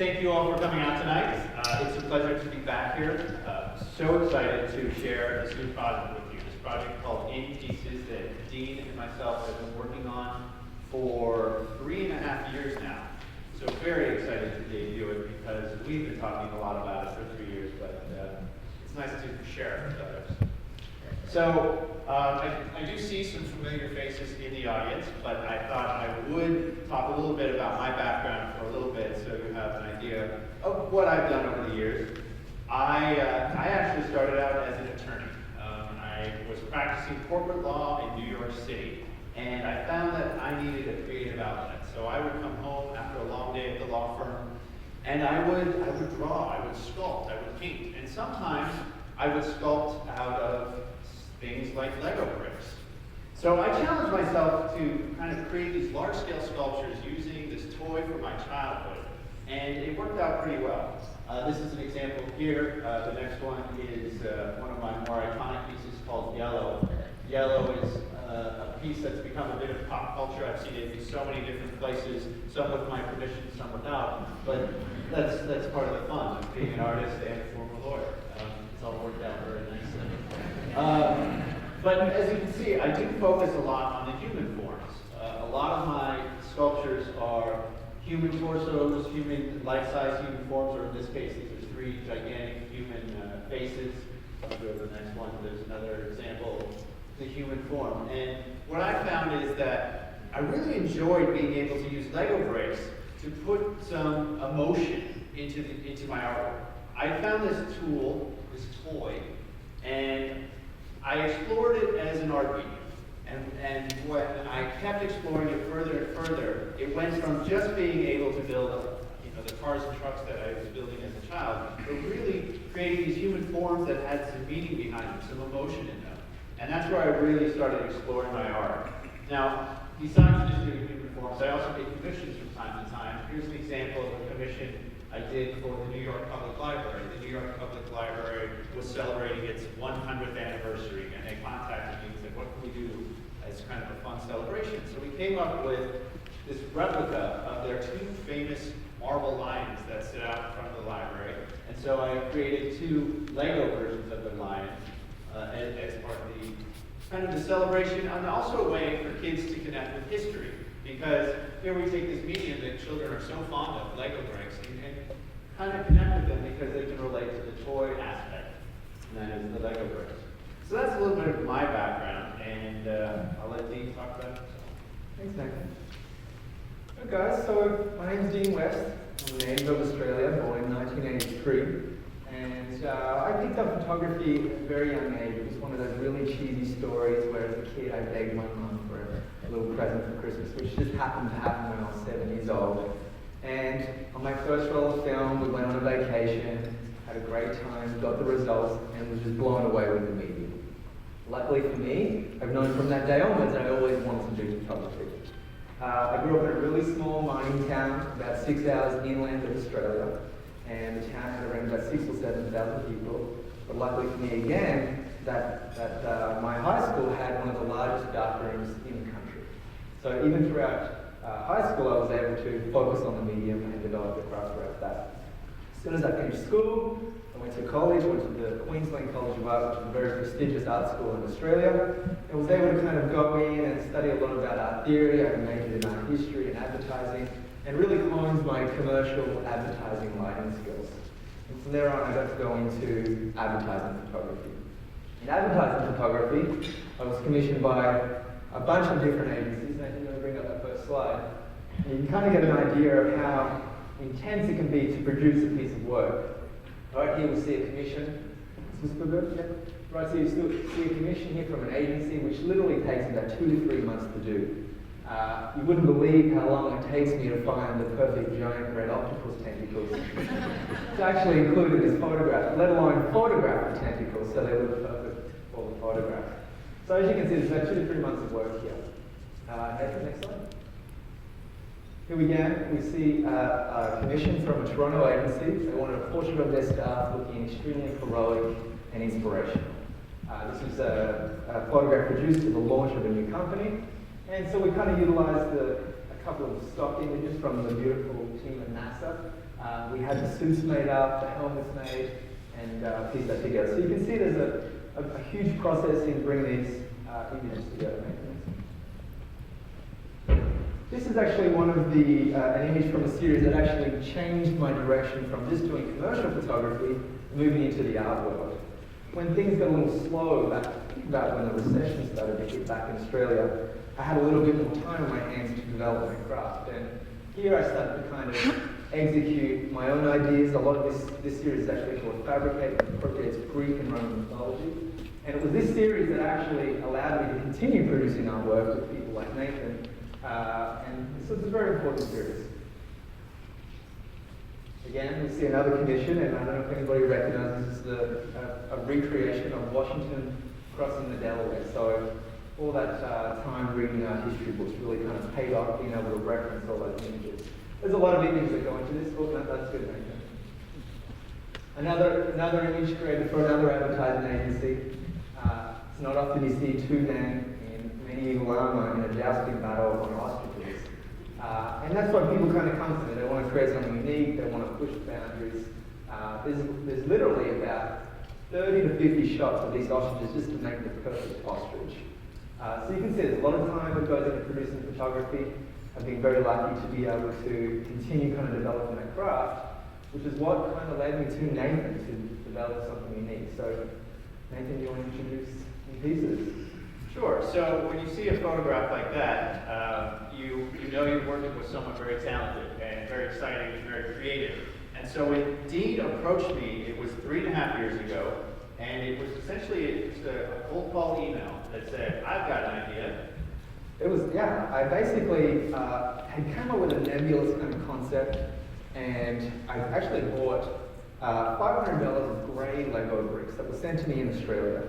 Thank you all for coming out tonight. It's a pleasure to be back here. So excited to share this new project with you. This project called In Pieces that Dean and myself have been working on for 3.5 years now. So very excited to debut it because we've been talking a lot about it for 3 years, but it's nice to share it with others. So I do see some familiar faces in the audience, but I thought I would talk a little bit about my background for a little bit so you have an idea of what I've done over the years. I actually started out as an attorney. I was practicing corporate law in New York City, and I found that I needed a creative outlet. So I would come home after a long day at the law firm, and I would draw, I would sculpt, I would paint, and sometimes I would sculpt out of things like Lego bricks. So I challenged myself to kind of create these large-scale sculptures using this toy from my childhood, and it worked out pretty well. This is an example here. The next one is one of my more iconic pieces called Yellow. Yellow is a piece that's become a bit of pop culture. I've seen it in so many different places, some with my permission, some without, but that's part of the fun of being an artist and a former lawyer. It's all worked out very nicely. But as you can see, I do focus a lot on the human forms. A lot of my sculptures are human torsos, human life-size human forms, or in this case, these are 3 gigantic human faces. I'll go to the next one. There's another example of the human form. And what I found is that I really enjoyed being able to use Lego bricks to put some emotion into my artwork. I found this tool, this toy, and I explored it as an art medium. And when I kept exploring it further and further, it went from just being able to build the cars and trucks that I was building as a child, but really creating these human forms that had some meaning behind them, some emotion in them. And that's where I really started exploring my art. Now, besides just doing human forms, I also get commissions from time to time. Here's an example of a commission I did for the New York Public Library. The New York Public Library was celebrating its 100th anniversary, and they contacted me and said, what can we do as kind of a fun celebration? So we came up with this replica of their 2 famous marble lions that sit out in front of the library. And so I created 2 Lego versions of the lion as part of the kind of the celebration, and also a way for kids to connect with history. Because here we take this medium that children are so fond of, Lego bricks, and kind of connect with them because they can relate to the toy aspect, and that is the Lego bricks. So that's a little bit of my background, and I'll let Dean talk about it. Thanks, Nathan. Hey guys, so my name's Dean West. I'm an native of Australia, born in 1983. And I picked up photography at a very young age. It was one of those really cheesy stories where as a kid I begged my mum for a little present for Christmas, which just happened to happen when I was 7 years old. And on my first roll of film, we went on a vacation, had a great time, got the results, and was just blown away with the medium. Luckily for me, I've known from that day onwards I always wanted to do photography. I grew up in a really small mining town, about 6 hours inland of Australia, and the town had around about 6,000 or 7,000 people. But luckily for me again, that my high school had one of the largest dark rooms in the country. So even throughout high school, I was able to focus on the medium and develop the craft throughout that. As soon as I finished school, I went to college, went to the Queensland College of Art, which is a very prestigious art school in Australia, and was able to kind of go in and study a lot about art theory. I majored in art history and advertising, and really honed my commercial advertising lighting skills. And from there on, I got to go into advertising photography. In advertising photography, I was commissioned by a bunch of different agencies. I'm going to bring up that first slide. And you can kind of get an idea of how intense it can be to produce a piece of work. Right here we see a commission. Is this good? Yeah. Right, so you still see a commission here from an agency, which literally takes about 2 to 3 months to do. You wouldn't believe how long it takes me to find the perfect giant red octopus tentacles to actually include in this photograph, let alone photograph the tentacles so they look perfect for the photograph. So as you can see, there's about 2 to 3 months of work here. Next slide. Here we see a commission from a Toronto agency. They wanted a portrait of their staff looking extremely heroic and inspirational. This is a photograph produced for the launch of a new company. And so we kind of utilized a a couple of stock images from the beautiful team at NASA. We had the suits made up, the helmets made, and pieced that together. So you can see there's a huge process in bringing these images together. This is actually one of the, an image from a series that actually changed my direction from just doing commercial photography, moving into the art world. When things got a little slow back when the recession started to hit back in Australia, I had a little bit more time on my hands to develop my craft. And here I started to kind of execute my own ideas. A lot of this series is actually called Fabricate, which appropriates Greek and Roman mythology. And it was this series that actually allowed me to continue producing artwork with people like Nathan. And so it's a very important series. Again, we see another commission, and I don't know if anybody recognizes this is a recreation of Washington crossing the Delaware. So all that time reading our history books really kind of paid off, being able to reference all those images. There's a lot of images that go into this book, and that's good. Another image created for another advertising agency. It's not often you see two men in medieval armor in a jousting battle on ostriches. And that's why people kind of come to me. They want to create something unique, they want to push boundaries. There's literally about 30 to 50 shots of these ostriches just to make the perfect ostrich. So you can see there's a lot of time that goes into producing photography. I've been very lucky to be able to continue kind of developing that craft, which is what kind of led me to Nathan to develop something unique. So Nathan, do you want to introduce some pieces? Sure. So when you see a photograph like that, you know you're working with someone very talented and very exciting and very creative. And so when Dean approached me, it was 3.5 years ago, and it was essentially just a cold call email that said, "I've got an idea." It was, yeah, I basically had come up with a nebulous kind of concept, and I actually bought $500 of grey Lego bricks that were sent to me in Australia.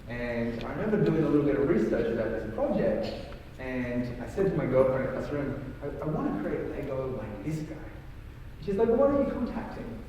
And I remember doing a little bit of research about this project, and I said to my girlfriend across the room, I want to create Lego like this guy. She's like, well, what are you contacting?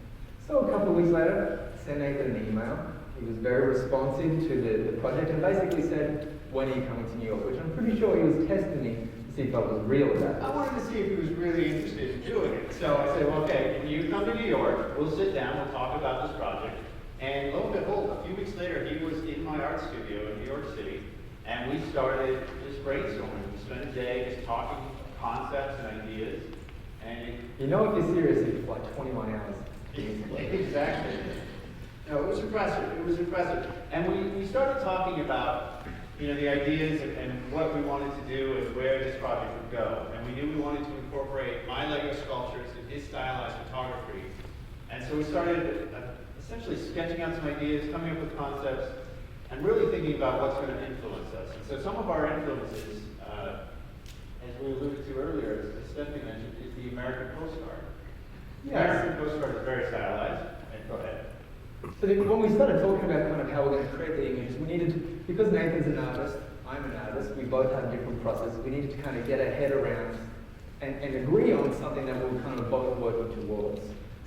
So a couple of weeks later, I sent Nathan an email. He was very responsive to the project and basically said, when are you coming to New York? Which I'm pretty sure he was testing me to see if I was real about it. I wanted to see if he was really interested in doing it. So I said, well, okay, when you come to New York, we'll sit down, we'll talk about this project. And lo and behold, a few weeks later, he was in my art studio in New York City, and we started just brainstorming. We spent a day just talking concepts and ideas. And you know, if you're serious, it's like 21 hours. Exactly. No, it was impressive. It was impressive. And we started talking about, you know, the ideas and what we wanted to do and where this project would go. And we knew we wanted to incorporate my Lego sculptures and his stylized photography. And so we started essentially sketching out some ideas, coming up with concepts, and really thinking about what's going to influence us. And so some of our influences, as we alluded to earlier, as Stephanie mentioned, is the American postcard. The Yes. American postcard is very stylized. And go ahead. So when we started talking about kind of how we're going to create the images, we needed to, because Nathan's an artist, I'm an artist, we both have different processes, we needed to kind of get our head around and agree on something that we were kind of both working towards.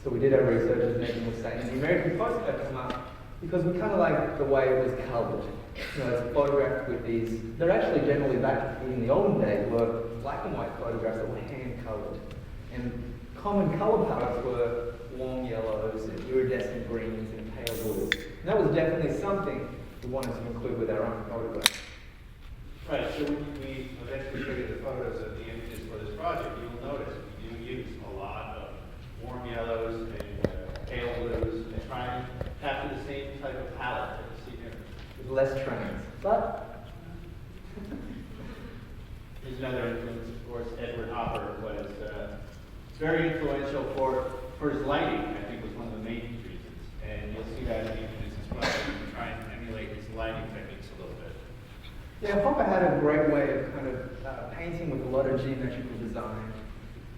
So we did our research, as Nathan was saying, and the American postcard came up because we kind of like the way it was coloured. You know, it's photographed with these, they're actually generally back in the olden days were black and white photographs that were hand coloured. And common colour palettes were warm yellows and iridescent greens and pale blues. And that was definitely something we wanted to include with our own photographs. Right, so when we eventually created the photos of the images for this project, you'll notice we do use a lot of warm yellows and pale blues and try and capture the same type of palette that you see here. With less trains. But Here's another influence, of course. Edward Hopper was very influential for his lighting, I think was one of the main reasons. And you'll see that in the images as well. You can try and emulate his lighting techniques a little bit. yeah, Hopper had a great way of kind of painting with a lot of geometrical design.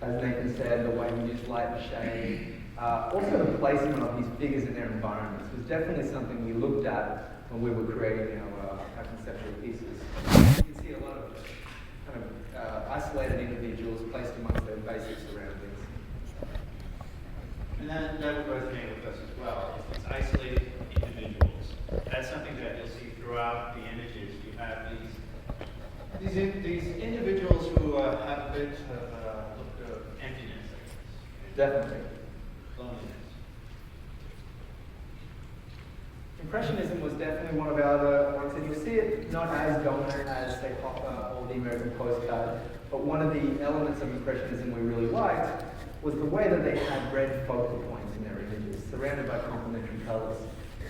As Nathan said, the way he used light and shade. Also the placement of his figures in their environments was definitely something we looked at when we were creating our conceptual pieces. You can see a lot of kind of isolated individuals placed amongst their basic surroundings. And that would resonate with us as well, is these isolated individuals. That's something that you'll see throughout the images. You have these individuals who have a bit of Definitely. Loneliness. Impressionism was definitely one of our other ones, and you'll see it not as dominant as, say, Hopper or the American Postcard, but one of the elements of Impressionism we really liked was the way that they had red focal points in their images, surrounded by complementary colours.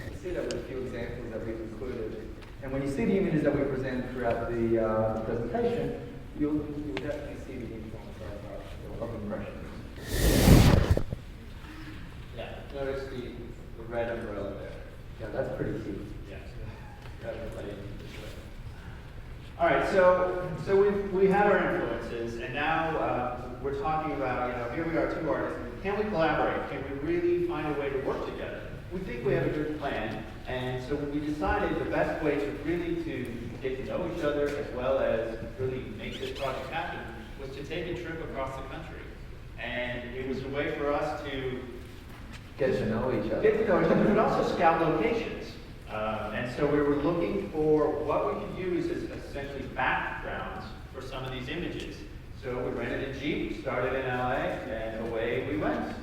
You see that with a few examples that we've included. And when you see the images that we present throughout the presentation, you'll definitely see the influence of Impressionism. Yeah, notice the red umbrella there. Yeah, that's pretty cute. Yes. All right, so we had our influences, and now we're talking about, here we are, two artists. Can we collaborate? Can we really find a way to work together? We think we have a good plan, and so we decided the best way to really to get to know each other as well as really make this project happen was to take a trip across the country. And it was a way for us to Get to know each other. get to know each other, but also scout locations. And so we were looking for what we could use as essentially backgrounds for some of these images. So we rented a Jeep, started in LA, and away we went.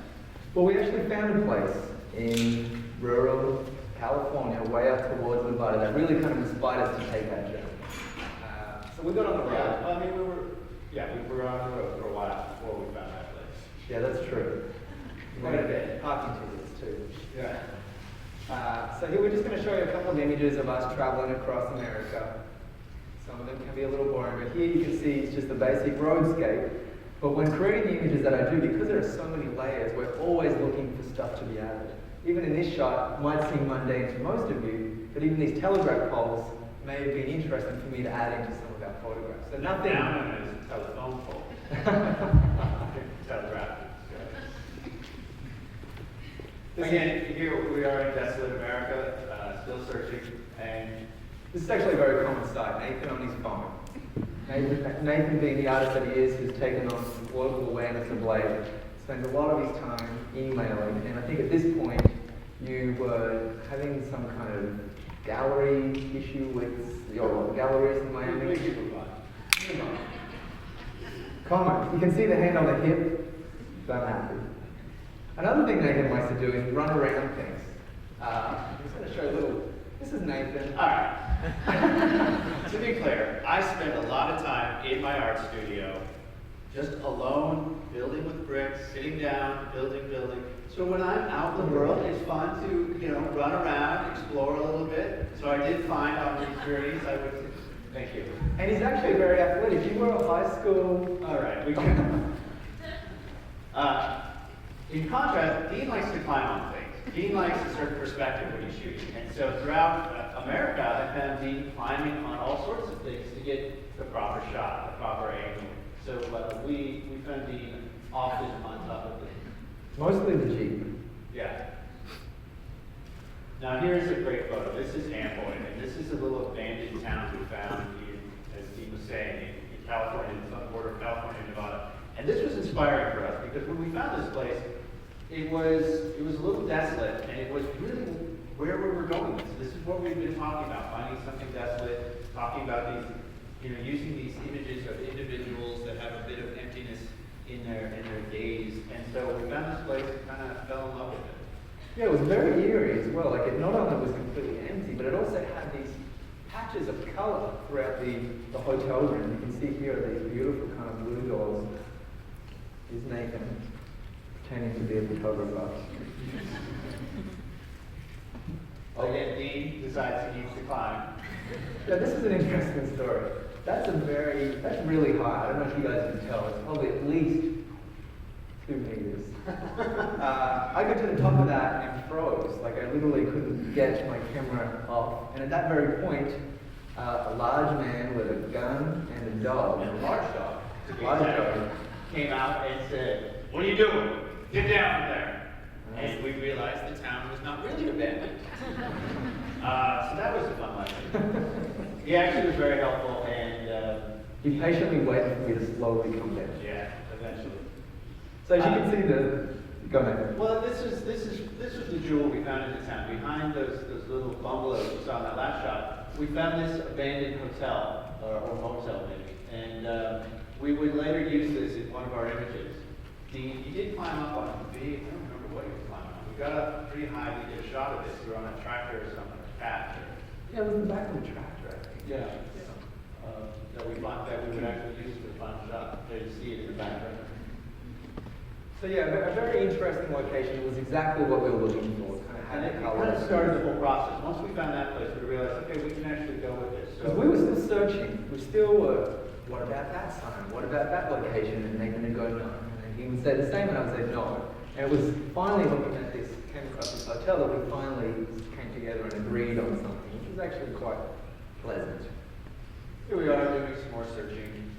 Well, we actually found a place in rural California, way up towards Nevada, that really kind of inspired us to take that journey. So we got on the road. Yeah, I mean, we were on the road for a while before we found that place. Yeah, that's true. Quite a bit. Parking tickets too. Yeah. So here we're just going to show you a couple of images of us traveling across America. Some of them can be a little boring, but here you can see it's just the basic roadscape. But when creating the images that I do, because there are so many layers, we're always looking for stuff to be added. Even in this shot, it might seem mundane to most of you, but even these telegraph poles may have been interesting for me to add into some of our photographs. So nothing. Now known as a telephone pole. Telegraph. Again, here we are in desolate America, still searching, and This is actually a very common sight. Nathan on his phone. Nathan being the artist that he is, has taken on global awareness of late, spends a lot of his time emailing, and I think at this point you were having some kind of gallery issue with your galleries in Miami. Comment. You can see the hand on the hip. So I'm happy. Another thing Nathan likes to do is run around things. I'm just going to show you a little. This is Nathan. all right. To be clear, I spend a lot of time in my art studio, just alone, building with bricks, sitting down, building. So when I'm out in the world, it's fun to, run around, explore a little bit. So I did find on these journeys, thank you. And he's actually very athletic. You were a high school. All right, we can. In contrast, Dean likes to climb on things. Dean likes a certain perspective when he's shooting. And so throughout America, I found Dean climbing on all sorts of things to get the proper shot, the proper angle. So we found Dean often on top of things. Mostly the Jeep. Yeah. Now here's a great photo. This is Amboy, and this is a little abandoned town we found as Dean was saying, in California, it's on the border of California and Nevada. And this was inspiring for us because when we found this place, it was a little desolate, and it was really where we were going. So this is what we've been talking about, finding something desolate, talking about these, using these images of individuals that have a bit of emptiness in their gaze. And so we found this place and kind of fell in love with it. Yeah, it was very eerie as well. Like, it not only was completely empty, but it also had these patches of color throughout the hotel room. You can see here these beautiful kind of blue doors. Here's Nathan, pretending to be a photographer. Again, Dean decides he needs to climb. Yeah, this is an interesting story. That's really high. I don't know if you guys can tell. It's probably at least 2 meters. I got to the top of that and froze. Like, I literally couldn't get my camera off. And at that very point, a large man with a gun and a dog. And a large dog. Large dog. Came out and said, "What are you doing? Get down from there." And we realized the town was not really abandoned. So that was a fun lesson. He actually was very helpful, and He patiently waited for me to slowly come down. yeah, eventually. So as you can see go ahead. Well, this was the jewel we found in the town. Behind those little bungalows you saw in that last shot, we found this abandoned hotel or motel maybe, and we would later use this in one of our images. Dean, he did climb up on a big, I don't remember what he was climbing on. We got up pretty high, we did a shot of this. We were on a tractor or something, a path. Yeah, it was in the back of the tractor, I think. Yeah. That we thought that we would actually use for the final shot. There you see it in the background. So yeah, a very interesting location. It was exactly what we were looking for. And it kind of started the whole process. Once we found that place, we realized, okay, we can actually go with this. Because we were still searching. We still were, what about that sign? What about that location? And Nathan would go, no. And he would say the same, and I would say no. And it was finally looking at this, came across this hotel that we finally came together and agreed on something, which was actually quite pleasant. Here we are doing some more searching.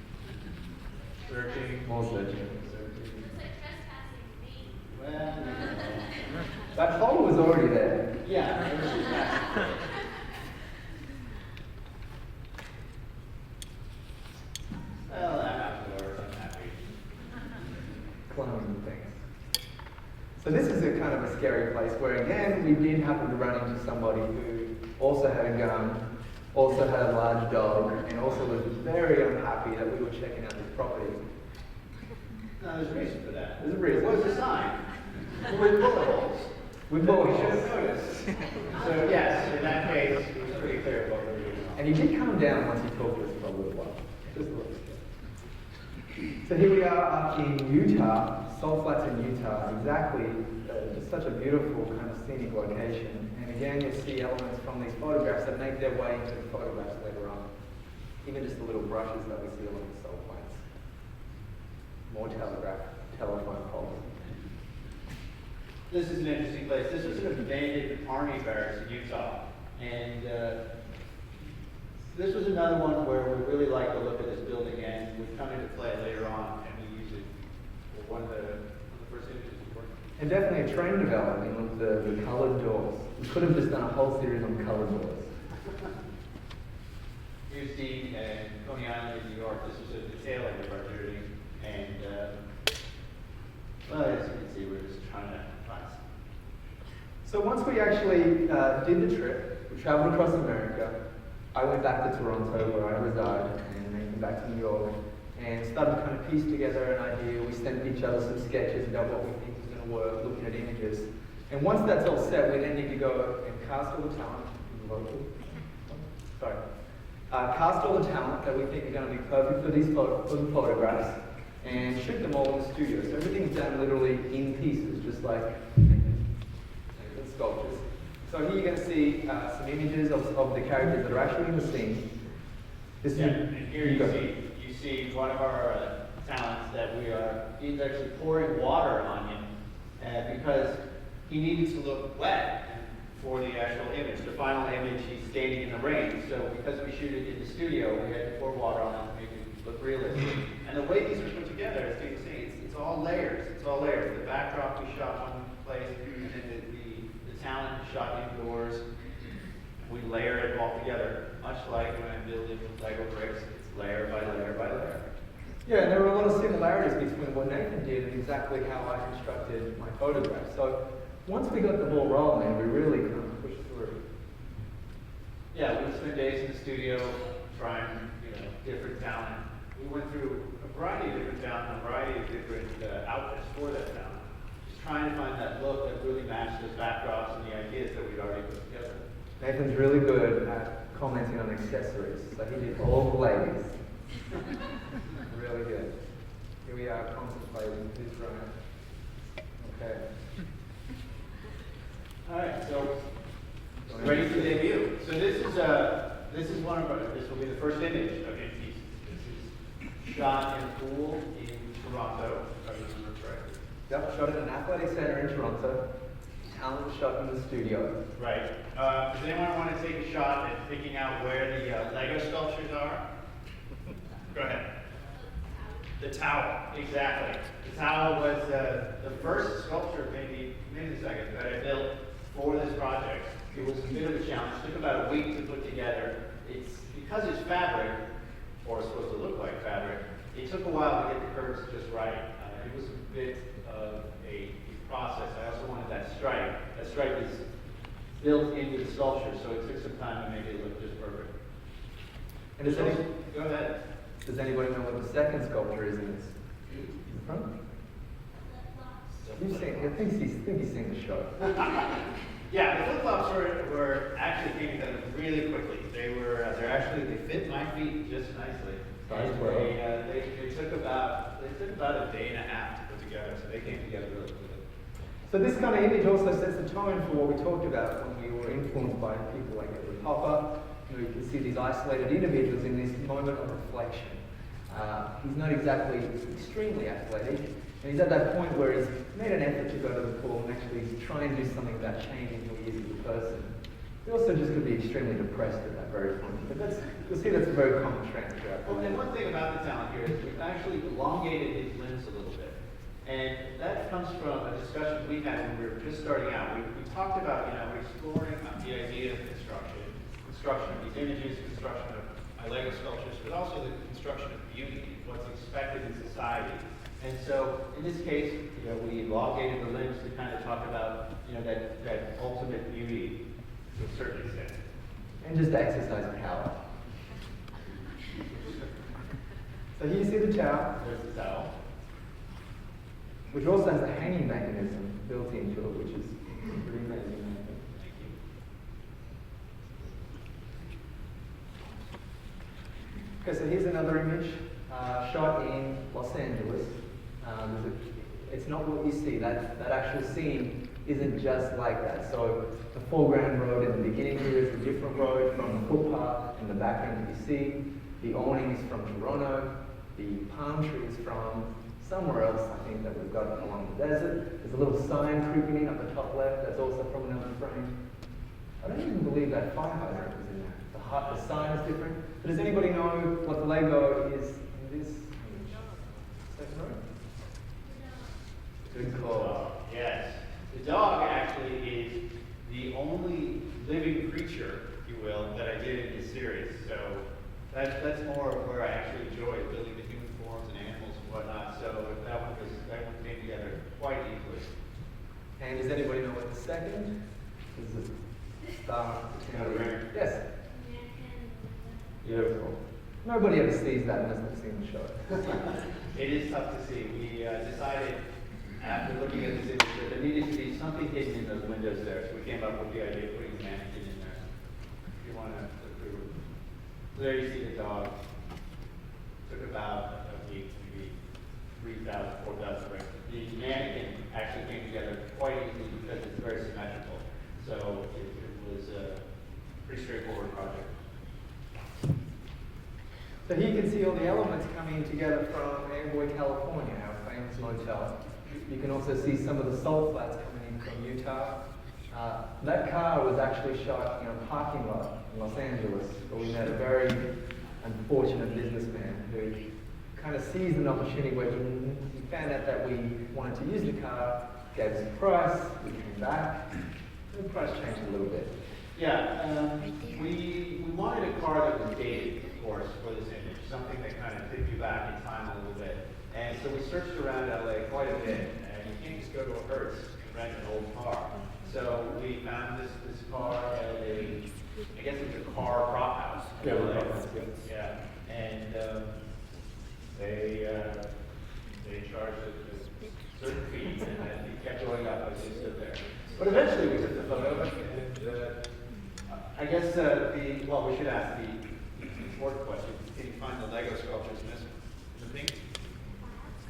Searching. More searching. Well, That hole was already there. yeah. it was just that. Well, that happened to I'm happy. Climbing things. So this is a kind of a scary place where again we did happen to run into somebody who also had a gun, also had a large dog, and also was very unhappy that we were checking out this property. No, there's a reason for that. There's a reason. What was the sign? With bullet holes. With That bullet we should have holes. noticed. So yes, in that case, it was pretty clear what we were doing. And he did calm down once he talked to us for a little while. Just a little bit. So here we are up in Utah, Salt Flats in Utah, exactly, just such a beautiful kind of scenic location. And again, you'll see elements from these photographs that make their way into the photographs later on. Even just the little brushes that we see along the salt flats. More telephone poles. This is an interesting place. This was an abandoned army barracks in Utah. And this was another one where we really like the look of this building, and would come into play later on, and we use it for one of the first images we worked on. And definitely a trend developing with the colored doors. We could have just done a whole series on colored doors. Here's Dean in Coney Island in New York. This was at the tail end of our journey. And, well, as you can see, we're just trying to find some. So once we actually did the trip, we traveled across America. I went back to Toronto where I reside, and then came back to New York, and started to kind of piece together an idea. We sent each other some sketches about what we think was going to work, looking at images. And once that's all set, we then need to go and cast all the talent locally. Sorry. Cast all the talent that we think are going to be perfect for these for the photographs, and shoot them all in the studio. So everything's done literally in pieces, just like the sculptures. So here you're going to see some images of the characters that are actually in the scene. This Yeah, is, and here you see one of our talents that he's actually pouring water on him because he needed to look wet for the actual image. The final image, he's standing in the rain. So because we shoot it in the studio, we had to pour water on him to make it look realistic. And the way these are put together, as you can see, it's all layers. It's all layers. The backdrop we shot one place, and then the talent is shot indoors. We layer it all together, much like when I'm building Lego bricks. It's layer by layer by layer. yeah, and there were a lot of similarities between what Nathan did and exactly how I constructed my photographs. So once we got the ball rolling, we really kind of pushed through. Yeah, we spent days in the studio trying, different talent. We went through a variety of different talent, a variety of different outfits for that talent. Just trying to find that look that really matched those backdrops and the ideas that we'd already put together. Nathan's really good at commenting on accessories, so he did all the ladies. Really good. Here we are contemplating who's right. Okay. All right, so ready to debut. So this is one of our. This will be the first image of In Pieces. This is shot in a pool in Toronto, if I remember correctly. Yep, shot at an athletic center in Toronto. Talent shot in the studio. Right. Does anyone want to take a shot at picking out where the Lego sculptures are? Go ahead. The towel, exactly. The towel was the first sculpture, maybe the second, that I built for this project. It was a bit of a challenge. It took about a week to put together. Because it's fabric, or it's supposed to look like fabric, it took a while to get the curves just right. It was a bit of a process. I also wanted that stripe. That stripe is built into the sculpture, so it took some time to make it look just perfect. And Go ahead. does anybody know what the second sculpture is in this? In the front? You've seen, I think he's seen the show. Yeah, the flip-flops were actually came together really quickly. They fit my feet just nicely. Size And 12. they took about a day and a half to put together, so they came together really quickly. So this kind of image also sets the tone for what we talked about when we were influenced by people like Edward Hopper. You can see these isolated individuals in this moment of reflection. He's not exactly extremely athletic, and he's at that point where he's made an effort to go to the pool and actually try and do something about changing who he is as a person. He also just could be extremely depressed at that very point. But you'll see that's a very common trend throughout the Well, and one thing about the talent here is we've actually elongated his limbs a little bit. And that comes from a discussion we had when we were just starting out. We talked about, exploring the idea of construction of these images, construction of my Lego sculptures, but also the construction of beauty, what's expected in society. And so, in this case, we elongated the limbs to kind of talk about, that ultimate beauty to a certain extent. And just to exercise power. So here you see the towel, There's the towel. which also has a hanging mechanism built into it, which is pretty amazing. Thank you. Okay, so here's another image shot in Los Angeles. It's not what you see. That actual scene isn't just like that. So the foreground road in the beginning here is a different road from the footpath in the background that you see. The awning is from Toronto. The palm tree is from somewhere else, I think, that we've got along the desert. There's a little sign creeping in up the top left. That's also from another frame. I don't even believe that fire hydrant was in there. The sign is different. But does anybody know what the Lego is in this image? Second row? Good call. Yes. The dog actually is the only living creature, if you will, that I did in this series. So that's more of where I actually enjoy building the human forms and animals and whatnot. So that one came together quite easily. And does anybody know what the second is? The star. Yes. Beautiful. Nobody ever sees that unless they've seen the show. It is tough to see. We decided after looking at this image that there needed to be something hidden in those windows there. So we came up with the idea of putting a mannequin in there. If you want to look through. So there you see the dog. Took about a week, maybe 3,000, 4,000 rings. The mannequin actually came together quite easily because it's very symmetrical. So it was a pretty straightforward project. So here you can see all the elements coming together from Amboy, California, our famous motel. You can also see some of the salt flats coming in from Utah. That car was actually shot in a parking lot in Los Angeles, where we met a very unfortunate businessman who kind of seized an opportunity where he found out that we wanted to use the car, gave us a price, we came back, and the price changed a little bit. Yeah, we wanted a car that was dated, of course, for this image, something that kind of took you back in time a little bit. And so we searched around LA quite a bit, and you can't just go to a Hertz and rent an old car. So we found this car at I guess it was a car prop house. Yeah, LA. prop house, yes. Yeah, and they charged a certain fee, and then it kept going up as we stood there. But eventually we took the photo, and I guess we should ask the important question. Can you find the Lego sculptures in the pink?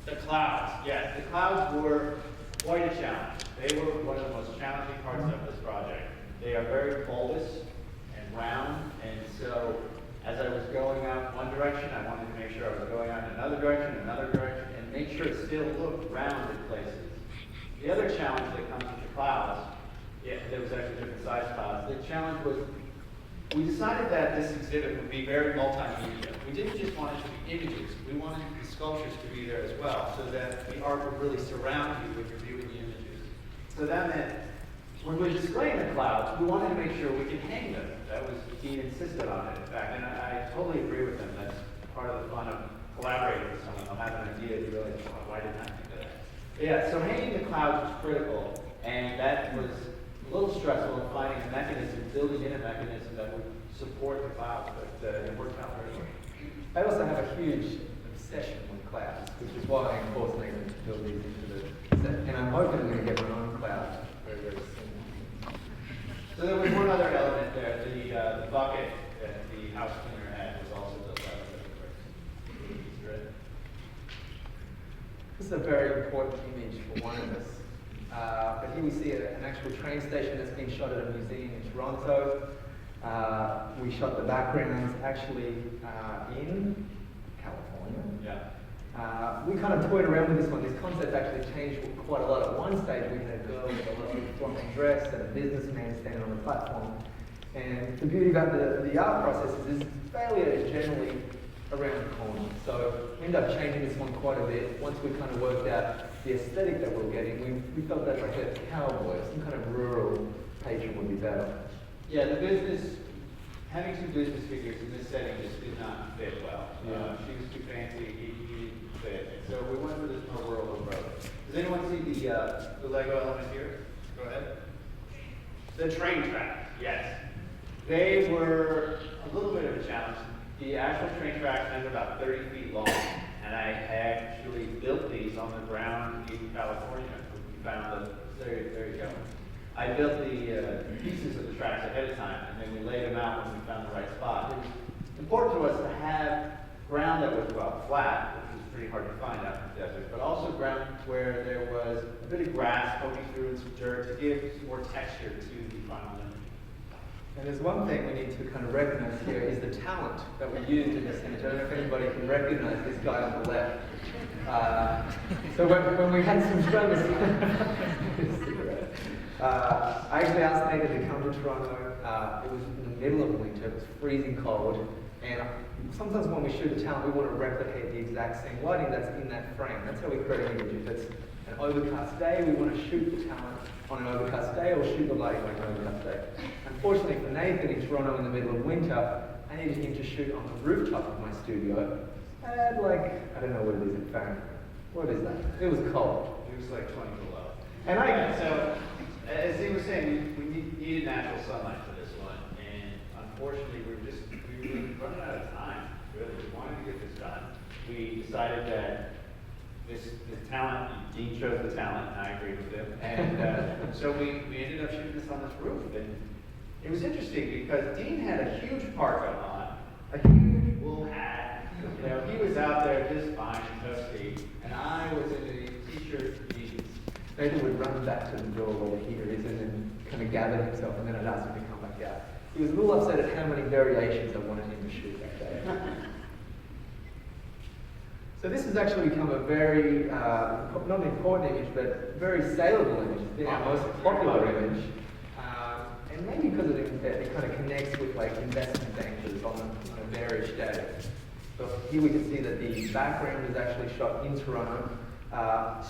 The clouds, yes. The clouds were quite a challenge. They were one of the most challenging parts of this project. They are very bulbous and round, and so as I was going out one direction, I wanted to make sure I was going out in another direction, and make sure it still looked round in places. The other challenge that comes with the clouds, there was actually different size clouds. The challenge was we decided that this exhibit would be very multimedia. We didn't just want it to be images. We wanted the sculptures to be there as well, so that the art would really surround you when you're viewing the images. So that meant when we were displaying the clouds, we wanted to make sure we could hang them. That was, Dean insisted on it, in fact, and I totally agree with him. That's part of the fun of collaborating with someone. They'll have an idea, you realize, oh, why didn't I think of that? Yeah, so hanging the clouds was critical, and that was a little stressful in finding a mechanism, building in a mechanism that would support the clouds, but it worked out very well. I also have a huge obsession with clouds, which is why I enforce Nathan to build these into the sunset. And I'm hoping I'm going to get my own cloud very, very soon. So there was one other element there. The bucket that the house cleaner had was also built out of the bricks. This is a very important image for one of us. But here we see an actual train station that's been shot at a museum in Toronto. We shot the backgrounds actually in California. Yeah. We kind of toyed around with this one. This concept actually changed quite a lot. At one stage, we had a girl with a lovely floppy dress and a businessman standing on the platform. And the beauty about the art process is failure is generally around the corner. So we ended up changing this one quite a bit. Once we kind of worked out the aesthetic that we were getting, we felt that like a cowboy, some kind of rural patron would be better. Yeah, having two business figures in this setting just did not fit well. Yeah. She was too fancy, he didn't fit. And so we went for this more rural approach. Does anyone see the Lego element here? Go ahead. The train tracks, yes. They were a little bit of a challenge. The actual train tracks ended about 30 feet long, and I actually built these on the ground in California. We found there you go. I built the pieces of the tracks ahead of time, and then we laid them out when we found the right spot. It was important to us to have ground that was about flat, which was pretty hard to find out in the desert, but also ground where there was a bit of grass poking through and some dirt to give some more texture to the final image. And there's one thing we need to kind of recognize here is the talent that we used in this image. I don't know if anybody can recognize this guy on the left. So when we had some struggles, I actually asked Nathan to come to Toronto. It was in the middle of winter, it was freezing cold, and sometimes when we shoot a talent, we want to replicate the exact same lighting that's in that frame. That's how we create an image. If it's an overcast day, we want to shoot the talent on an overcast day or shoot the lighting like an overcast day. Unfortunately for Nathan in Toronto in the middle of winter, I needed him to shoot on the rooftop of my studio at I don't know what it is in Fahrenheit. What is that? It was cold. It was like 20 below. And so, as he was saying, we needed natural sunlight for this one, and unfortunately we were running out of time. Really, we wanted to get this done. We decided that this talent, Dean chose the talent, and I agreed with him, and so we ended up shooting this on this roof, and it was interesting because Dean had a huge parka on, a huge wool hat. You know, he was out there just fine and toasty, and I was in a t-shirt and jeans. Nathan would run back to the door where the heater is and kind of gather himself, and then I'd ask him to come back out. He was a little upset at how many variations I wanted him to shoot that day. So this has actually become a very, not an important image, but very saleable image. It's been our most popular image. And maybe because it kind of connects with investment bankers on a bearish day. So here we can see that the background was actually shot in Toronto,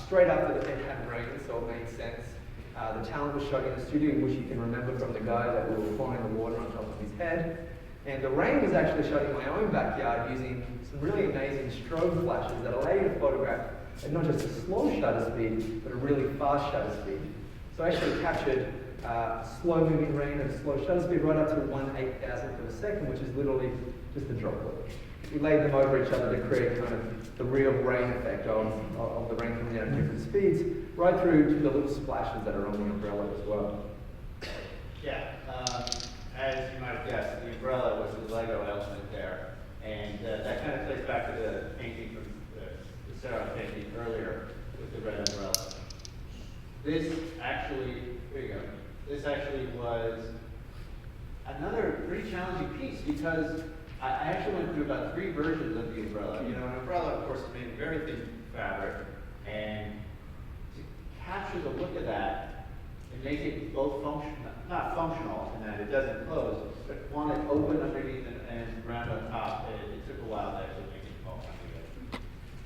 straight after the it had rained, so it made sense. The talent was shot in the studio, which you can remember from the guy that we were pouring the water on top of his head. And the rain was actually shot in my own backyard using some really amazing strobe flashes that allow you to photograph at not just a slow shutter speed, but a really fast shutter speed. So I actually captured slow moving rain at a slow shutter speed right up to 1/8,000th of a second, which is literally just a droplet. We laid them over each other to create kind of the real rain effect of the rain coming out at different speeds, right through to the little splashes that are on the umbrella as well. Yeah, as you might have guessed, the umbrella was the Lego element there, and that kind of plays back to the painting from the Sarah painting earlier with the red umbrella. This actually, here you go. This actually was another pretty challenging piece because I actually went through about 3 versions of the umbrella. You know, an umbrella, of course, is made of very thin fabric, and to capture the look of that and make it both not functional in that it doesn't close, but want it open underneath and round on top, it took a while to actually make it fall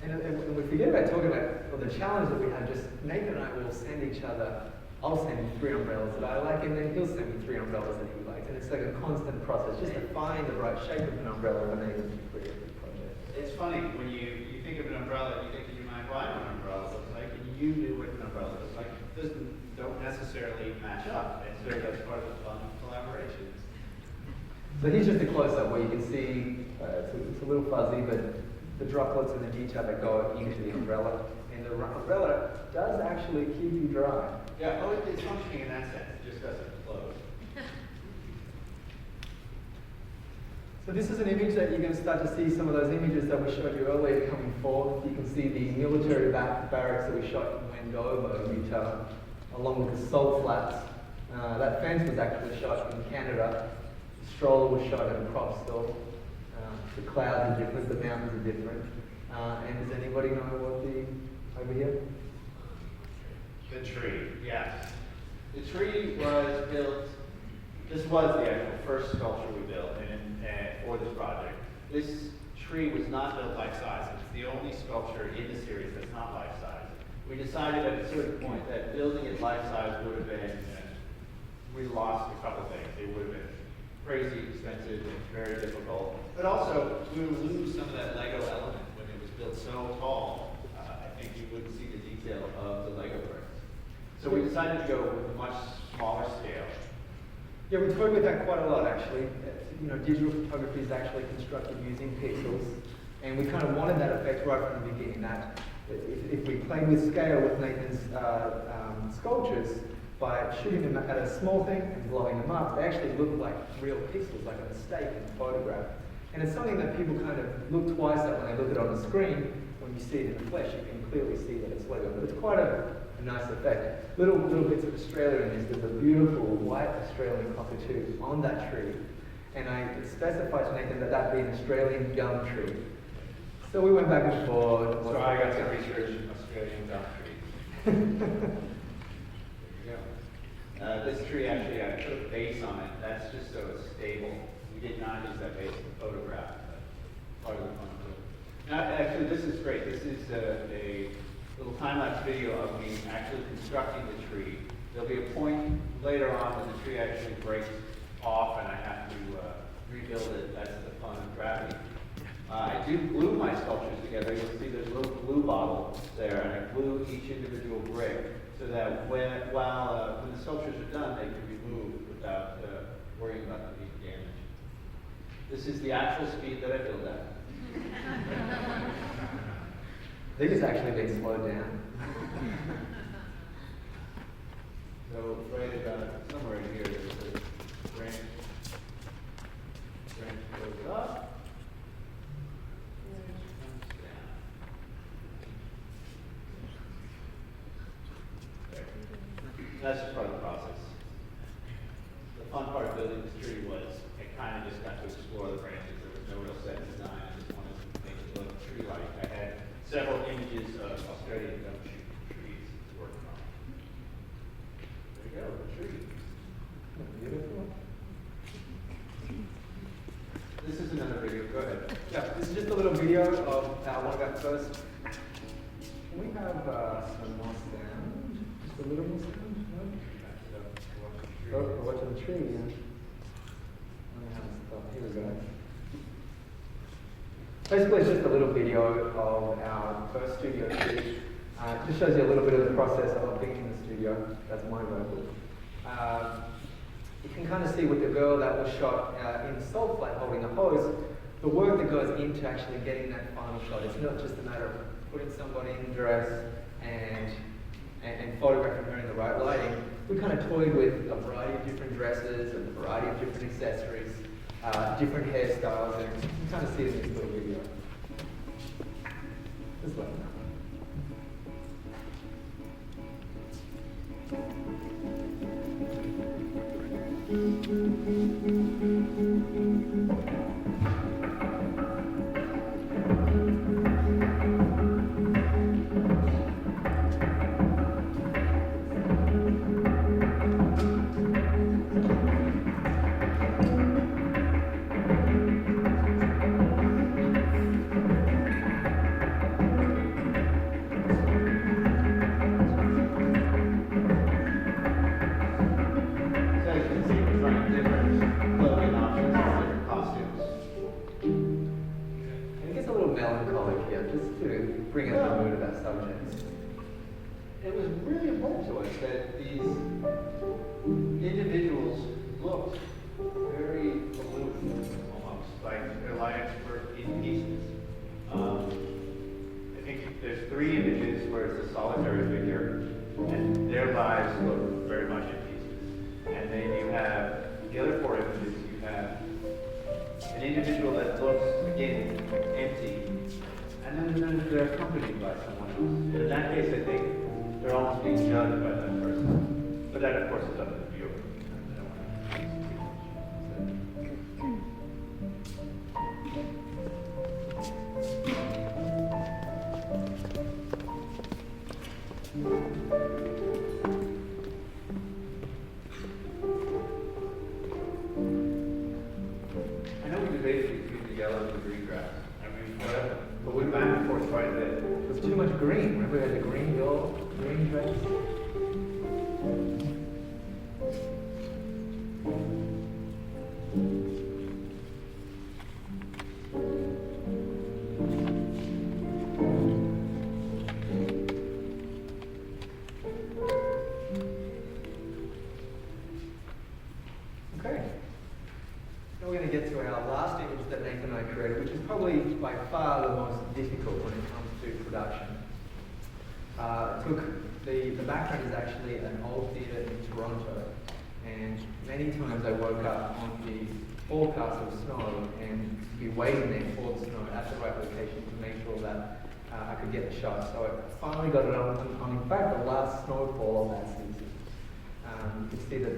together. And we forget about talking about the challenge that we have. Just Nathan and I will send each other. I'll send him 3 umbrellas that I like, and then he'll send me 3 umbrellas that he likes. And it's like a constant process, just to find the right shape of an umbrella and then create a project. It's funny, when you think of an umbrella, you think in your mind, well, I know what an umbrella looks like, and you knew what an umbrella looks like. Those don't necessarily match up, and so that's part of the fun collaboration. So here's just a close-up where you can see, it's a little fuzzy, but the droplets and the detail that go into the umbrella. and the umbrella does actually keep you dry. Yeah, oh, it's functioning in that sense, it just doesn't close. So this is an image that you're going to start to see some of those images that we showed you earlier coming forth. You can see the military barracks that we shot in Wendover, Utah, along with the salt flats. That fence was actually shot in Canada. The stroller was shot in Cropsville. The clouds are different, the mountains are different. And does anybody know what over here? The tree, yes. The tree was built, this was the actual first sculpture we built for this project. This tree was not built life size. It's the only sculpture in the series that's not life size. We decided at a certain point that building it life size would have been, we lost a couple things. It would have been crazy expensive and very difficult. But also, we would lose some of that Lego element when it was built so tall. I think you wouldn't see the detail of the Lego bricks. So we decided to go with a much smaller scale. Yeah, we toyed with that quite a lot actually. You know, digital photography is actually constructed using pixels, and we kind of wanted that effect right from the beginning. That if we played with scale with Nathan's sculptures, by shooting them at a small thing and blowing them up, they actually look like real pixels, like a mistake in a photograph. And it's something that people kind of look twice at when they look at it on the screen. When you see it in the flesh, you can clearly see that it's Lego, but it's quite a nice effect. Little bits of Australia in this. There's a beautiful white Australian cockatoo on that tree. And I specified to Nathan that that be an Australian gum tree. So we went back and forth. So I got to research Australian gum trees. There you go. This tree actually, I put a base on it. That's just so it's stable. We did not use that base in the photograph. But part of the fun of it. Now, actually, this is great. This is a little time-lapse video of me actually constructing the tree. There'll be a point later on when the tree actually breaks off and I have to rebuild it. That's the fun of gravity. I do glue my sculptures together. You'll see there's a little glue bottle there, and I glue each individual brick so that when the sculptures are done, they can be moved without worrying about them being damaged. This is the actual speed that I build at. I think it's actually been slowed down. So right about somewhere in here, there's a branch goes up, branch comes down. There. That's just part of the process. The fun part of building this tree was I kind of just got to explore the branches. There was no real set design. I just wanted to make it look tree-like. I had several images of Australian gum trees to work on. There you go, the tree. Beautiful. This is another video. Go ahead. Yeah, this is just a little video of one of our first. Can we have some more sound? Just a little more sound? No? Oh, we're watching the tree, yeah. Here we go. Basically, it's just a little video of our first studio shoot. It just shows you a little bit of the process of being in the studio. That's my vocal. You can kind of see with the girl that was shot in salt flat holding a hose, the work that goes into actually getting that final shot. It's not just a matter of putting somebody in dress and photographing her in the right lighting. We kind of toyed with a variety of different dresses, a variety of different accessories, different hairstyles, and you can kind of see it in this little video. Just let me know. Bring out the mood of that subject. It was really important to us that these individuals looked very aloof, almost like their lives were in pieces. I think there's 3 images where solitary figure, and their lives look very much in pieces. And then you have the other four images. You have an individual that looks, again, empty, and then they're accompanied by someone else. And in that case, I think they're almost being judged by that person. But that, of course, is up to the viewer. I don't want to speak too much. I know we debated between the yellow and the green grass. I mean, whatever. But we went back and forth quite a bit. There's too much green. Remember we had the green girl, green dress? Okay. Now we're going to get to our last image that Nathan and I created, which is probably by far the most difficult when it comes to production. The background is actually an old theatre in Toronto, and many times I woke up on the forecast of snow and be waiting there for the snow at the right location to make sure that I could get the shot. So I finally got it on in fact, the last snowfall of that season. You can see that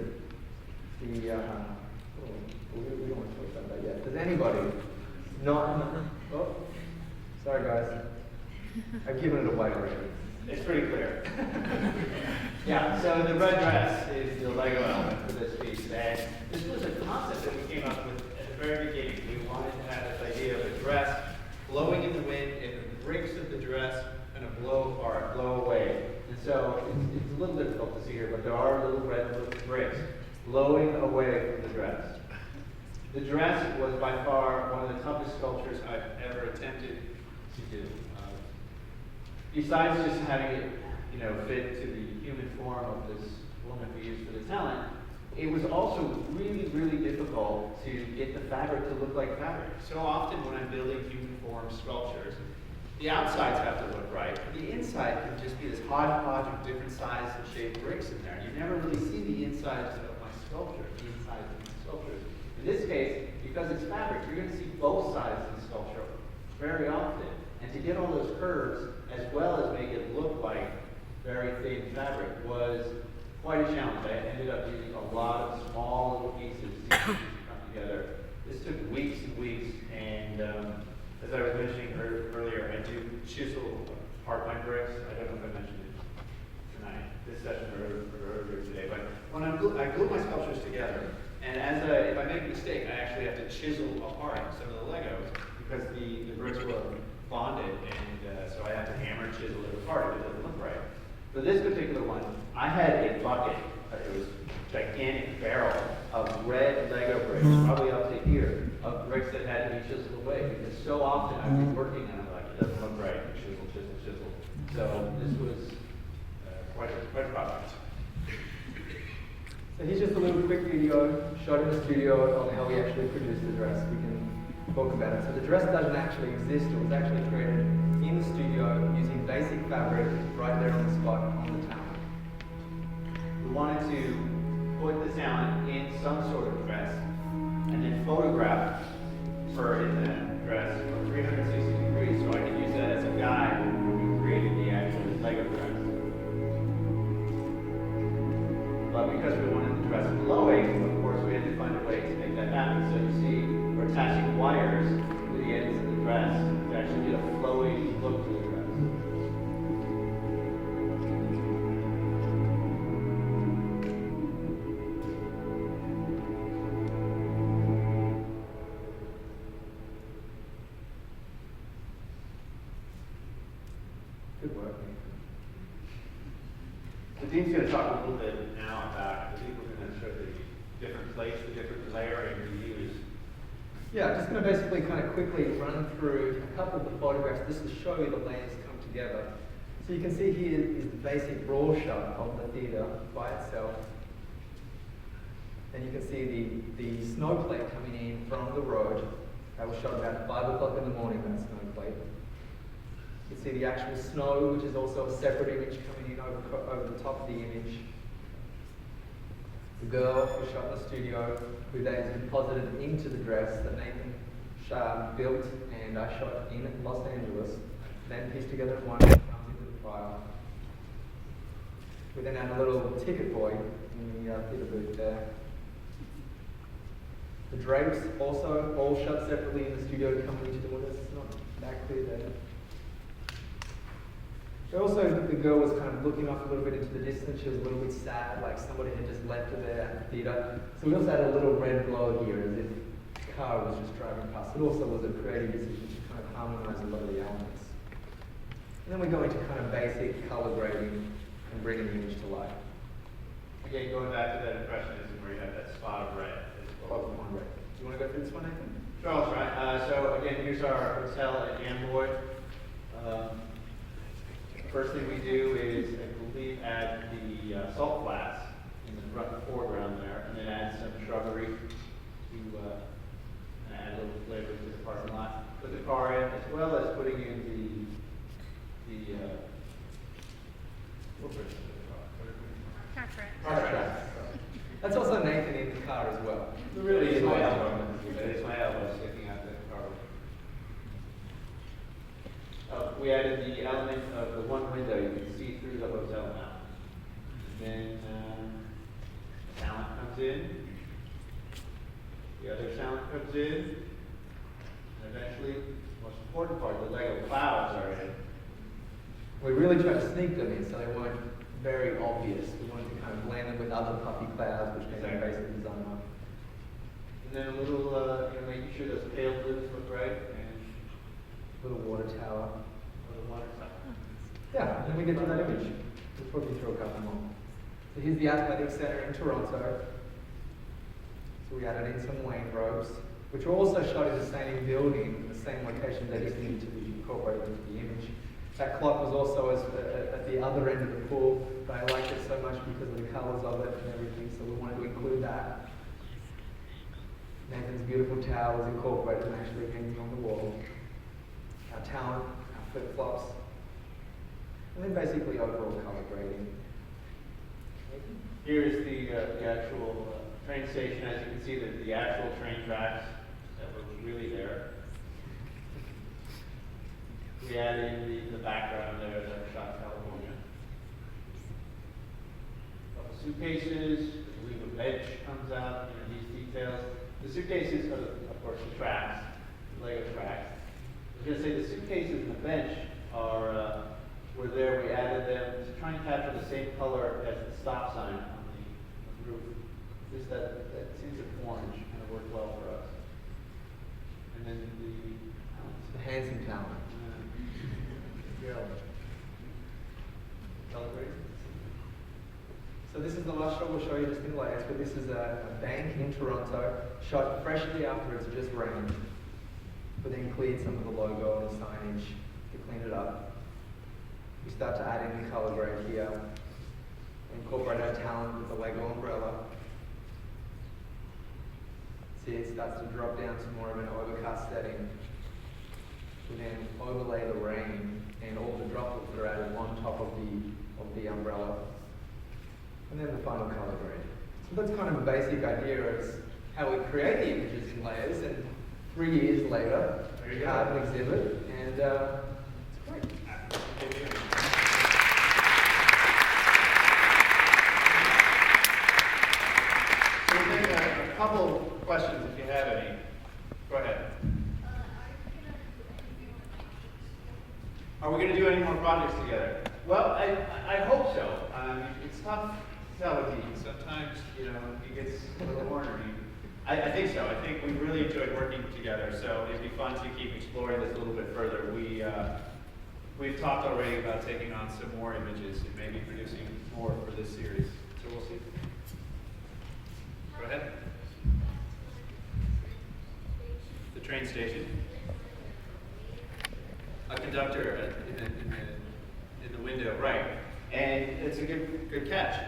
we don't want to talk about that yet. Does anybody not? Oh, sorry guys. I've given it away already. It's pretty clear. Yeah, so the red dress is the Lego element for this piece. And this was a concept that we came up with at the very beginning. We wanted to have this idea of a dress blowing in the wind, and the bricks of the dress kind of blow apart, blow away. And so it's a little difficult to see here, but there are little red bricks blowing away from the dress. The dress was by far one of the toughest sculptures I've ever attempted to do. Besides just having it, fit to the human form of this woman we used for the talent, it was also really, really difficult to get the fabric to look like fabric. So often when I'm building human form sculptures, the outsides have to look right, but the inside can just be this hodgepodge of different sizes and shaped bricks in there. You never really see the insides of my sculpture, the insides of my sculptures. In this case, because it's fabric, you're going to see both sides of the sculpture very often. And to get all those curves, as well as make it look like very thin fabric, was quite a challenge. I ended up using a lot of small little pieces to come together. This took weeks and weeks, and as I was mentioning earlier, I do chisel apart my bricks. I don't know if I mentioned it tonight, this session or earlier today, but when I glue my sculptures together, and if I make a mistake, I actually have to chisel apart some of the Legos because the bricks were bonded, and so I have to hammer and chisel it apart if it doesn't look right. For this particular one, I had a bucket, it was a gigantic barrel of red Lego bricks, probably up to here, of bricks that had to be chiseled away, because so often I'd be working on it like, it doesn't look right, chisel, chisel, chisel. So this was quite a project. So here's just a little quick video shot in the studio of how we actually produced the dress. We can talk about it. So the dress doesn't actually exist. It was actually created in the studio using basic fabric right there on the spot on the talent. We wanted to put the talent in some sort of dress and then photograph her in that dress from 360 degrees so I could use that as a guide when we created the actual Lego dress. But because we wanted the dress flowing, of course we had to find a way to make that happen. So you see, we're attaching wires to the ends of the dress to actually get a flowy look to the dress. Good work. So Dean's going to talk a little bit now about, I think we're going to show the different plates, the different layering we use. Yeah, just going to basically kind of quickly run through a couple of the photographs just to show you the layers come together. So you can see here is the basic raw shot of the theatre by itself. And you can see the snowflake coming in from the road. That was shot about 5 o'clock in the morning, that snowflake. You can see the actual snow, which is also a separate image coming in over the top of the image. The girl who shot in the studio, who then is deposited into the dress that Nathan built and I shot in Los Angeles, then pieced together in one and comes into the file. We then had a little ticket boy in the theatre booth there. The drapes also all shot separately in the studio coming into the windows. It's not that clear there. But also, the girl was kind of looking off a little bit into the distance. She was a little bit sad, like somebody had just left her there at the theatre. So we also had a little red glow here, as if the car was just driving past. It also was a creative decision to kind of harmonise a lot of the elements. And then we go into kind of basic colour grading and bringing the image to life. Again, going back to that impressionism where you have that spot of red. Oh, one red. Do you want to go through this one, Nathan? Sure, I'll try. So again, here's our hotel at Amboy. First thing we do is, I believe, add the salt flats in the front and foreground there, and then add some shrubbery to add a little flavor to the parking lot. Put the car in, as well as putting in what bridge is it? Car track. Car tracks. That's also Nathan in the car as well. It really is my elbow. It's my elbow sticking out the car. We added the element of the one window you can see through the hotel now. And then talent comes in. The other talent comes in. And eventually, the most important part, the Lego clouds are in. We really tried to sneak them in so they weren't very obvious. We wanted to kind of blend them with other puffy clouds, which made them basically design up. And then a little, making sure those pale blues look right, and Little water tower. a little water side. Yeah, and then we get to that image. We'll probably throw a couple more. So here's the Athletic Centre in Toronto. So we added in some Wayne robes, which were also shot in the same building, the same location. They just needed to be incorporated into the image. That clock was also at the other end of the pool, but I liked it so much because of the colours of it and everything, so we wanted to include that. Nathan's beautiful towel was incorporated and actually hanging on the wall. Our talent, our flip-flops, and then basically overall colour grading. Here is the actual train station. As you can see, the actual train tracks that were really there. We add in the background there that shot California. A couple suitcases, I believe a bench comes out, these details. The suitcases are, of course, the tracks, the Lego tracks. I was going to say the suitcases and the bench were there. We added them to try and capture the same color as the stop sign on the roof. Just that tinge of orange kind of worked well for us. And then The handsome talent. color grading. So this is the last shot we'll show you just in layers, but this is a bank in Toronto, shot freshly after it's just rained. But then cleared some of the logo and the signage to clean it up. We start to add in the color grade here. Incorporate our talent with the Lego umbrella. See, it starts to drop down to more of an overcast setting. We then overlay the rain and all the droplets that are added on top of the umbrella. And then the final color grade. So that's kind of a basic idea of how we create the images in layers, and 3 years later, we have an exhibit, and it's great. So we'll take a couple questions if you have any. Go ahead. Are we going to do any more projects together? Well, I hope so. It's tough to tell with Dean. Sometimes, he gets a little ornery. I think so. I think we really enjoyed working together, so it'd be fun to keep exploring this a little bit further. We've talked already about taking on some more images and maybe producing more for this series. So we'll see. Go ahead. The train station. A conductor in the window, right? And it's a good catch.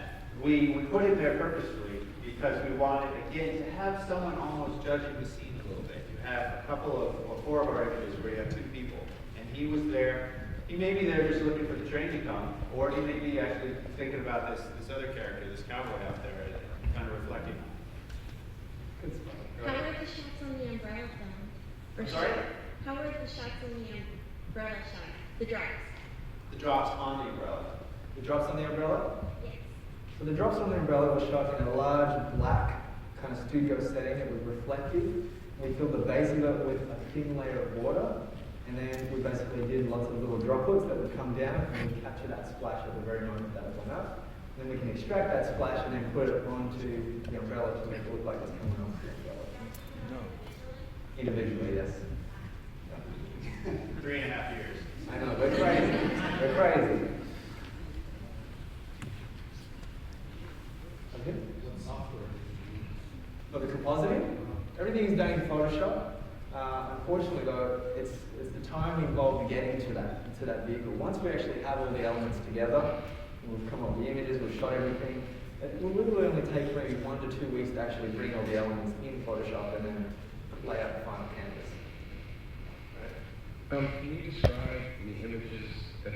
We put it there purposefully because we wanted, again, to have someone almost judging the scene a little bit. You have a couple of, or 4 of our images where you have 2 people, and he was there He may be there just looking for the train to come, or he may be actually thinking about this other character, this cowboy out there, and kind of reflecting on it. Good spot. Go How ahead. were the shots on the umbrella film? I'm sorry? How were the shots on the umbrella shot? The drops? The drops on the umbrella. The drops on the umbrella? Yes. So the drops on the umbrella were shot in a large black kind of studio setting. It was reflective. We filled the base of it with a thin layer of water, and then we basically did lots of little droplets that would come down, and we'd capture that splash at the very moment that it went up. Then we can extract that splash and then put it onto the umbrella to make it look like it's coming off the umbrella. No. Individually, yes. 3.5 years. I know, we're crazy. We're crazy. Okay. What software did you use? For the compositing, everything is done in Photoshop. Unfortunately, though, it's the time involved getting to that vehicle. Once we actually have all the elements together, we've come up with the images, we've shot everything. It will literally only take maybe 1 to 2 weeks to actually bring all the elements in Photoshop and then lay out the final canvas. Can you describe the images that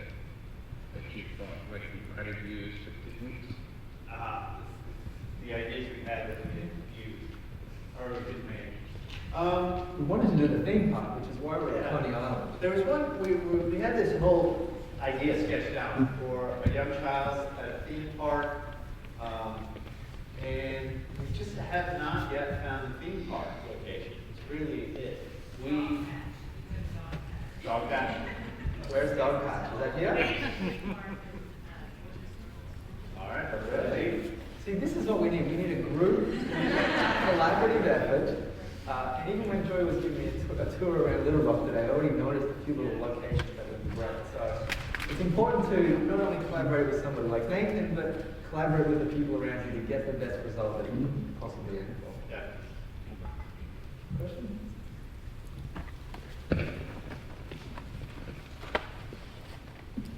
you thought like you might have used or didn't? The ideas we had that we didn't use, or we didn't make. We wanted to do the theme park, which is why we're at Coney Island. There was one, we had this whole idea sketched out for a young child at a theme park, and we just have not yet found the theme park location. It's really it. Dog patch. Where's Dog Patch? Is that here? All right, ready? See, this is what we need. We need a group, collaborative effort. And even when Joy was giving me a tour around Little Rock today, I already noticed a few little locations that would be great. So it's important to not only collaborate with somebody like Nathan, but collaborate with the people around you to get the best result that you can possibly aim for. Yeah. Question?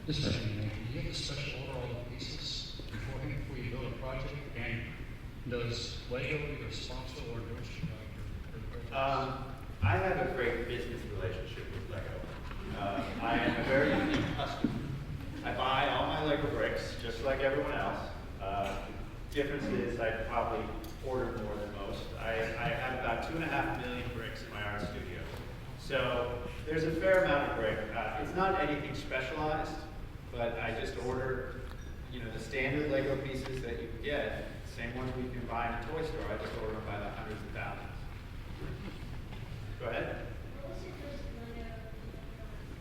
This is, do you have a special order all the pieces beforehand before you build a project? And does Lego either sponsor or endorse you? I have a great business relationship with Lego. I am a very unique customer. I buy all my Lego bricks just like everyone else. Difference is I probably order more than most. I have about 2.5 million bricks in my art studio. So there's a fair amount of brick. It's not anything specialized, but I just order, the standard Lego pieces that you can get, same ones we can buy in a toy store. I just order them by the hundreds of thousands. Go ahead.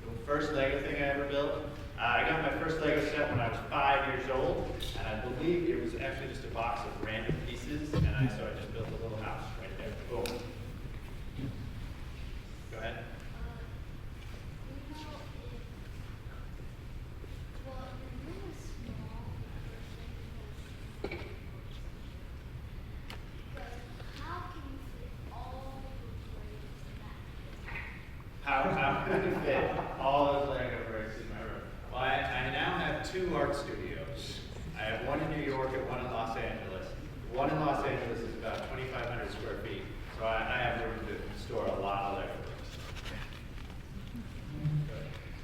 The first Lego thing I ever built, I got my first Lego set when I was 5 years old, and I believe it was actually just a box of random pieces, and so I just built a little house right there. Boom. Go ahead. How can I fit all those Lego bricks in my room? Well, I now have 2 art studios. I have one in New York and one in Los Angeles. One in Los Angeles is about 2,500 square feet, so I have room to store a lot of Lego bricks.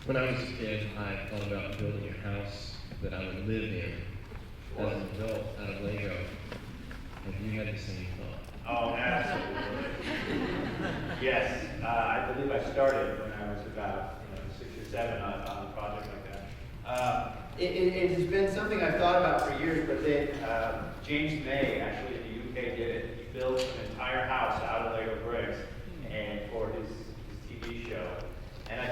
When I was a kid, I thought about building a house that I would live in as an adult out of Lego. Have you had the same thought? Oh, absolutely. Yes, I believe I started when I was about 6 or 7 on a project like that. It has been something I've thought about for years, but then James May, actually in the UK, did it. He built an entire house out of Lego bricks and for his TV show. And I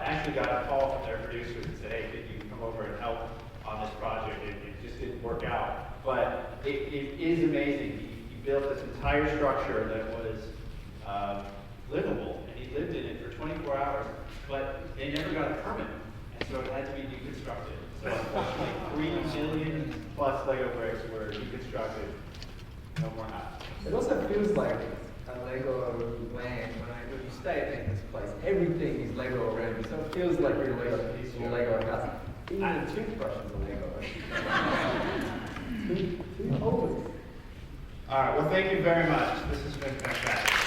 actually got a call from their producers and said, hey, could you come over and help on this project? It just didn't work out. But it is amazing. He built this entire structure that was livable, and he lived in it for 24 hours, but they never got a permit, and so it had to be deconstructed. So unfortunately, 3 million plus Lego bricks were deconstructed. No more house. It also feels like a Lego land when you stay at Nathan's place. Everything is Lego around you, so it feels like you're in a Lego house. Even the toothbrushes are Lego. Two holes. All right, well, thank you very much. This has been fantastic.